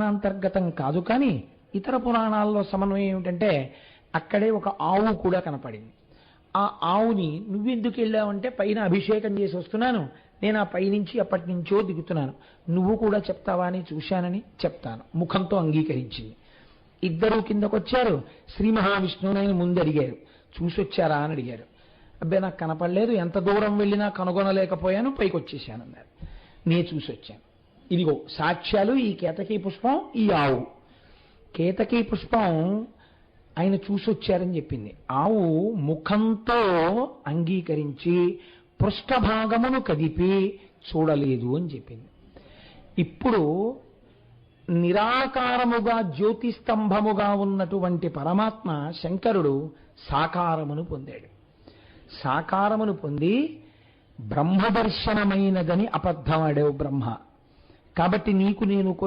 పురాణాంతర్గతం కాదు, కానీ ఇతర పురాణాల్లో సమన్వయం ఏమిటంటే అక్కడే ఒక ఆవు కూడా కనపడింది. ఆ ఆవుని నువ్వెందుకు వెళ్ళావంటే పైన అభిషేకం చేసి వస్తున్నాను, నేను ఆ పైనుంచి అప్పటి నుంచో దిగుతున్నాను, నువ్వు కూడా చెప్తావా అని చూశానని చెప్తాను ముఖంతో అంగీకరించింది. ఇద్దరూ కిందకొచ్చారు. శ్రీ మహావిష్ణువుని ముందు అడిగారు, చూసొచ్చారా అని అడిగారు. అబ్బాయి నాకు కనపడలేదు, ఎంత దూరం వెళ్ళినా కనుగొనలేకపోయాను, పైకి వచ్చేసాను అన్నారు. నేను చూసొచ్చాను, ఇదిగో సాక్ష్యాలు, ఈ కేతకీ పుష్పం, ఈ ఆవు. కేతకీ పుష్పం ఆయన చూసొచ్చారని చెప్పింది. ఆవు ముఖంతో అంగీకరించి పృష్ఠభాగమును కదిపి చూడలేదు అని చెప్పింది. ఇప్పుడు నిరాకారముగా జ్యోతిస్తంభముగా ఉన్నటువంటి పరమాత్మ శంకరుడు సాకారమును పొందాడు. సాకారమును పొంది బ్రహ్మదర్శనమైనదని అబద్ధమాడావు బ్రహ్మ. కాబట్టి నీకు నేను కొన్ని